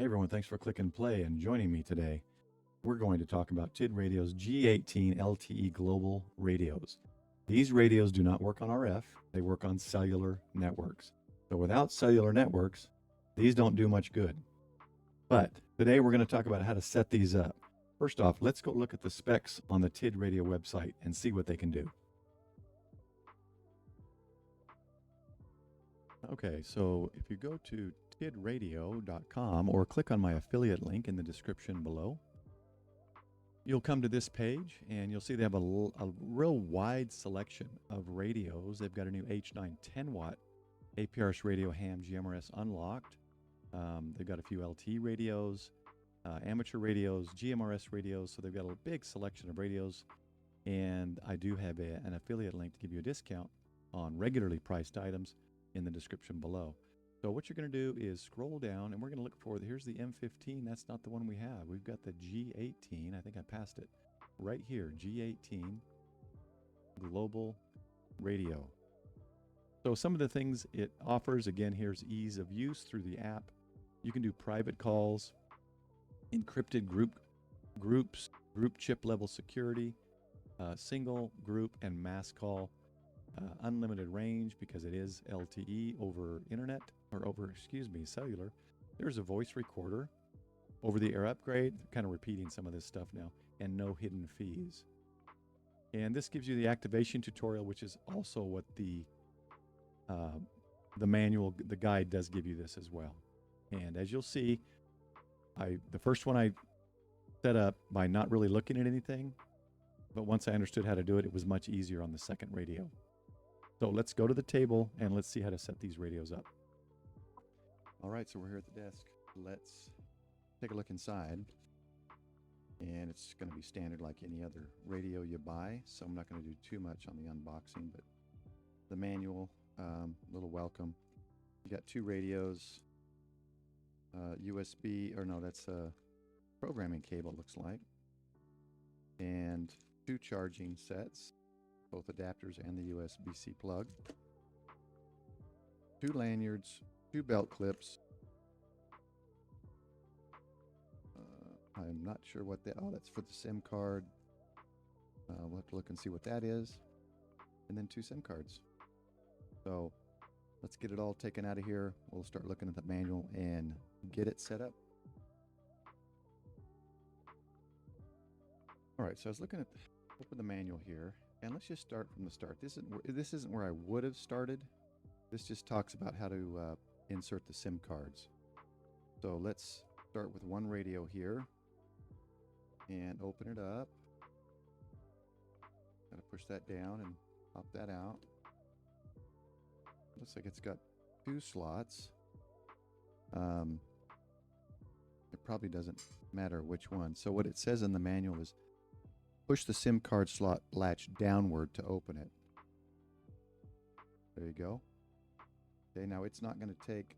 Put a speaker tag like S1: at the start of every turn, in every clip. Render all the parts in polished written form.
S1: Hey everyone, thanks for clicking play and joining me today. We're going to talk about TD-Radio's G18 LTE global radios. These radios do not work on RF, they work on cellular networks. So without cellular networks, these don't do much good. But today we're going to talk about how to set these up. First off, let's go look at the specs on the TD-Radio website and see what they can do. Okay, so if you go to TD-Radio.com or click on my affiliate link in the description below, you'll come to this page and you'll see they have a real wide selection of radios. They've got a new H9 10-watt APRS radio ham GMRS unlocked. They've got a few LT radios, amateur radios, GMRS radios. So they've got a big selection of radios. And I do have an affiliate link to give you a discount on regularly priced items in the description below. So what you're going to do is scroll down and we're going to look for, here's the M15. That's not the one we have. We've got the G18. I think I passed it right here. G18 Global Radio. So some of the things it offers, again, here's ease of use through the app. You can do private calls, encrypted groups, group chip level security, single group and mass call. Unlimited range because it is LTE over internet or over, cellular. There's a voice recorder, over the air upgrade, kind of repeating some of this stuff now, and no hidden fees. And this gives you the activation tutorial, which is also what the manual, the guide does give you this as well. And as you'll see, the first one I set up by not really looking at anything, but once I understood how to do it, it was much easier on the second radio. So let's go to the table and let's see how to set these radios up. All right, so we're here at the desk. Let's take a look inside. And it's going to be standard like any other radio you buy. So I'm not going to do too much on the unboxing, but the manual, little welcome. You got two radios, USB, or no, that's a programming cable, looks like. And two charging sets. Both adapters and the USB-C plug. Two lanyards, two belt clips. I'm not sure what that, oh, that's for the SIM card. We'll have to look and see what that is. And then two SIM cards. So let's get it all taken out of here. We'll start looking at the manual and get it set up. All right, so I was looking at open the manual here. And let's just start from the start. This isn't where I would have started. This just talks about how to insert the SIM cards. So let's start with one radio here and open it up. Gotta push that down and pop that out. Looks like it's got two slots. It probably doesn't matter which one. So what it says in the manual is push the SIM card slot latch downward to open it. There you go. Okay, now it's not going to take...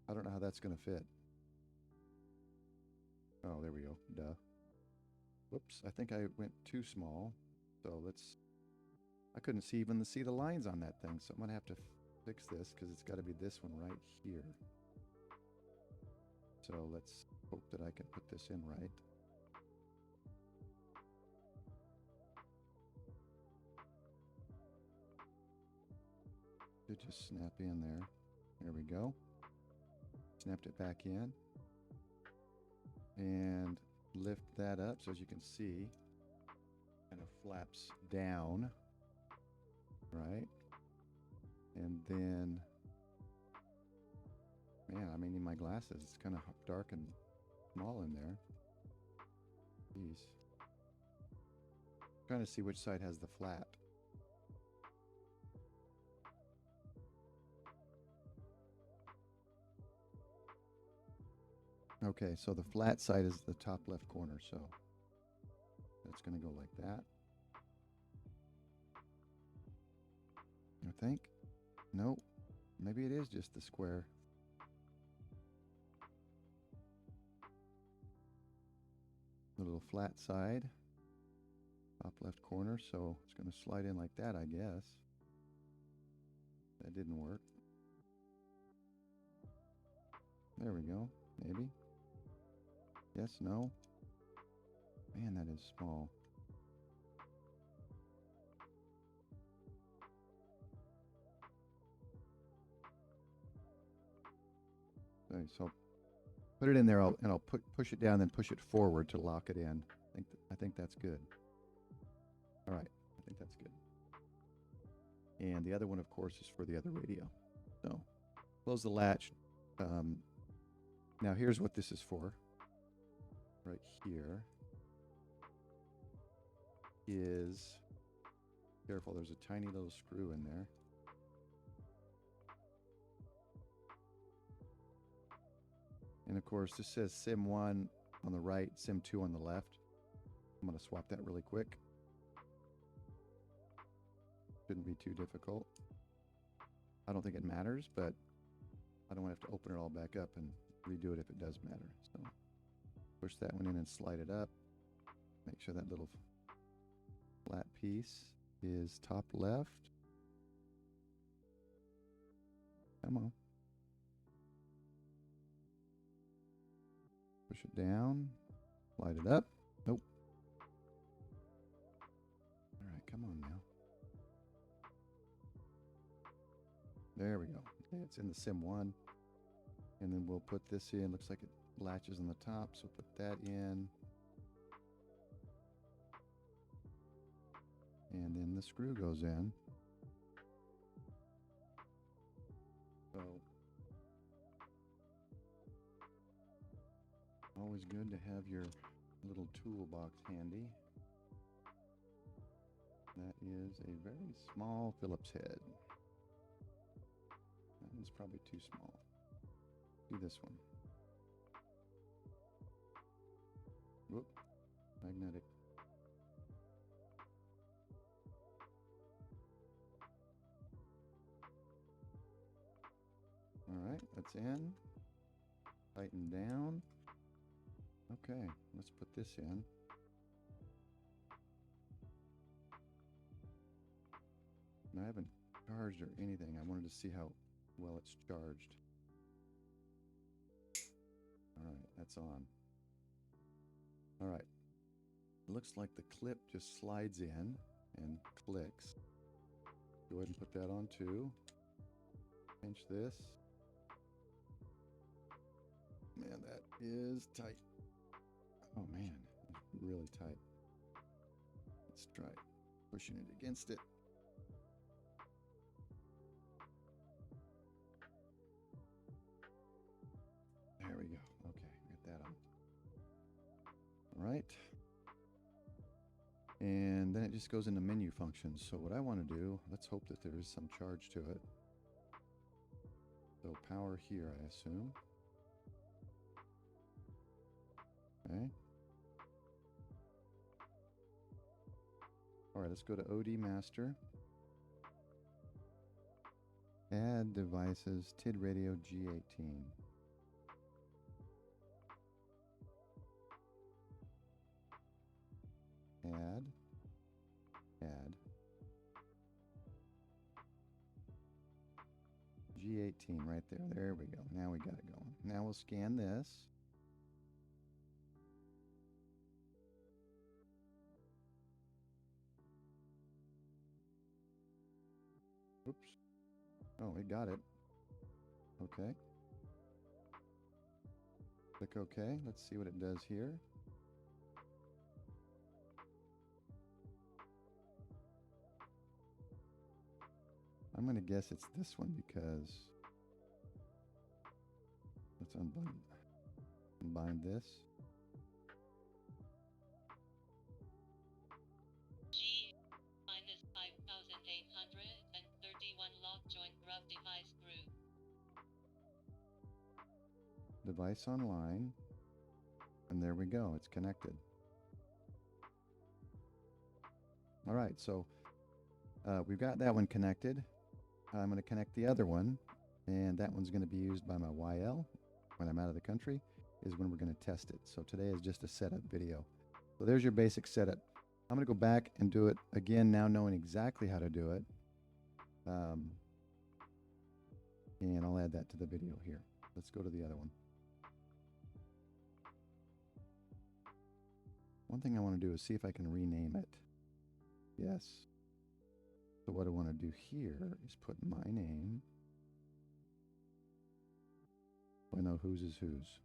S1: I don't know how that's going to fit. Oh, there we go. Duh. Whoops, I think I went too small. So I couldn't see the lines on that thing, so I'm going to have to fix this because it's got to be this one right here. So let's hope that I can put this in right. Should just snap in there. There we go. Snapped it back in. And lift that up so as you can see, kind of flaps down. Right? And then, man, I mean, in my glasses, it's kind of dark and small in there. Jeez. Trying to see which side has the flat. Okay, so the flat side is the top left corner, so that's going to go like that. I think. Nope. Maybe it is just the square. The little flat side, top left corner, so it's going to slide in like that, I guess. That didn't work. There we go. Maybe. Yes, no. Man, that is small. Okay, so put it in there, and I'll push it down, then push it forward to lock it in. I think that's good. All right, I think that's good. And the other one, of course, is for the other radio. So close the latch. Now here's what this is for. Right here is, careful, there's a tiny little screw in there. And of course, this says SIM 1 on the right, SIM 2 on the left. I'm going to swap that really quick. Shouldn't be too difficult. I don't think it matters, but I don't want to have to open it all back up and redo it if it does matter. So push that one in and slide it up. Make sure that little flat piece is top left. Come on. Push it down. Slide it up. Nope. All right, come on now. There we go. Okay, it's in the SIM 1. And then we'll put this in. Looks like it latches on the top, so put that in. And then the screw goes in. So always good to have your little toolbox handy. That is a very small Phillips head. That one's probably too small. Do this one. Whoop, magnetic. All right, that's in. Tighten down. Okay, let's put this in. And I haven't charged or anything. I wanted to see how well it's charged. All right, that's on. All right. It looks like the clip just slides in and clicks. Go ahead and put that on too. Pinch this. Man, that is tight. Oh man, it's really tight. Let's try pushing it against it. There we go. Okay, get that on. All right. And then it just goes into menu functions. So what I want to do, let's hope that there is some charge to it. So power here, I assume. Okay. All right, let's go to Odmaster. Add devices, TD Radio G18. Add G18 right there. There we go. Now we got it going. Now we'll scan this. Oops. Oh, we got it. Okay. Click OK. Let's see what it does here. I'm going to guess it's this one because let's unbind this.
S2: G-5831 lock joint grub device group.
S1: Device online. And there we go. It's connected. All right. So we've got that one connected. I'm going to connect the other one, and that one's going to be used by my YL when I'm out of the country, is when we're going to test it. So today is just a setup video. So there's your basic setup. I'm going to go back and do it again now, knowing exactly how to do it. And I'll add that to the video here. Let's go to the other one. one thing I want to do is see if I can rename it. Yes. So what I want to do here is put my name. So I know whose is whose.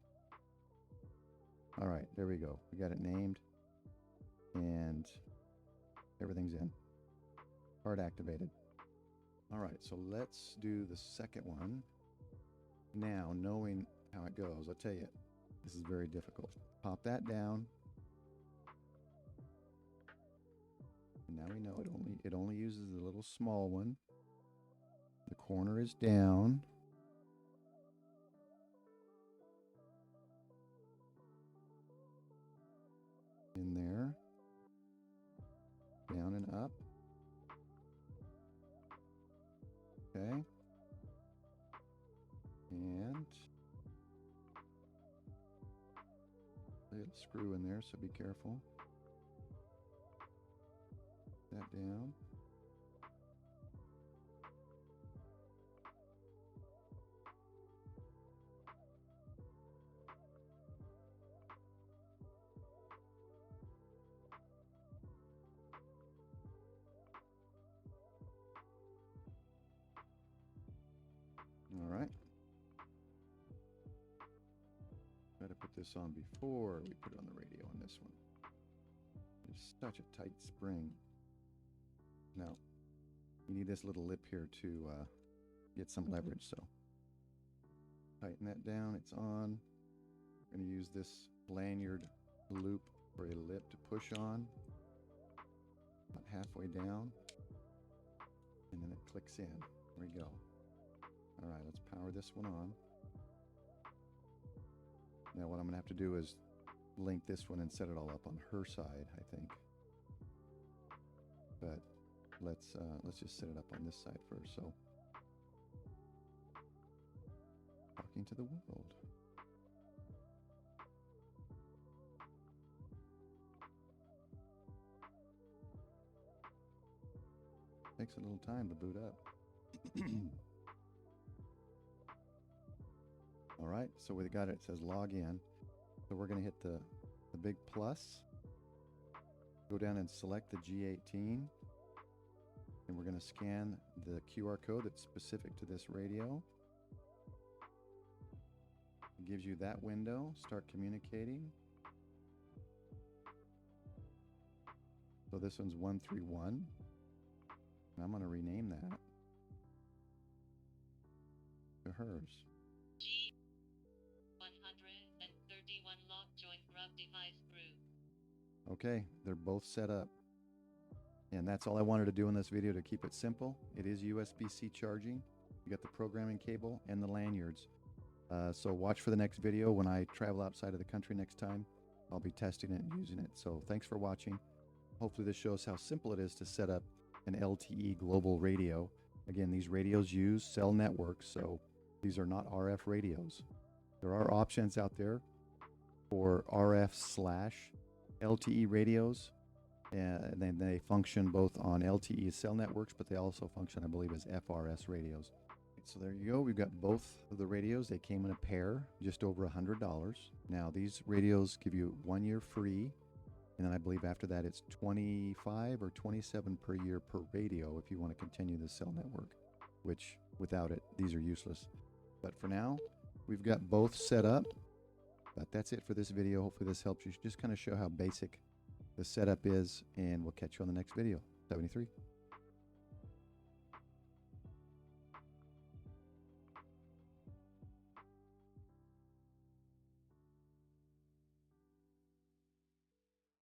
S1: All right, there we go. We got it named and everything's in. Card activated. All right, so let's do the second one. Now, knowing how it goes, I'll tell you, this is very difficult. Pop that down. And now we know it only uses the little small one. The corner is down. In there. Down and up. Okay. And a little screw in there, so be careful. That down. All right. Got to put this on before we put it on the radio on this one. It's such a tight spring. Now, you need this little lip here to get some leverage, so tighten that down. It's on. We're going to use this lanyard loop for a lip to push on about halfway down, and then it clicks in. There we go. All right, let's power this one on. Now what I'm going to have to do is link this one and set it all up on her side, I think. But let's just set it up on this side first. So, talking to the world. Takes a little time to boot up. All right, so we got it. It says log in. So we're going to hit the big plus. Go down and select the G18. And we're going to scan the QR code that's specific to this radio. It gives you that window. Start communicating. So this one's 131. And I'm going to rename that to hers.
S2: G131 log join grub device group.
S1: Okay, they're both set up. And that's all I wanted to do in this video to keep it simple. It is USB-C charging. You got the programming cable and the lanyards. So watch for the next video. When I travel outside of the country next time, I'll be testing it and using it. So thanks for watching. Hopefully this shows how simple it is to set up an LTE global radio. Again, these radios use cell networks, so these are not RF radios. There are options out there for RF/LTE radios. And then they function both on LTE cell networks, but they also function, I believe, as FRS radios. So there you go. We've got both of the radios. They came in a pair, just over $100. Now, these radios give you 1 year free. And then I believe after that, it's 25 or 27 per year per radio if you want to continue the cell network, which without it, these are useless. But for now, we've got both set up. But that's it for this video. Hopefully this helps you just kind of show how basic the setup is, and we'll catch you on the next video. 73.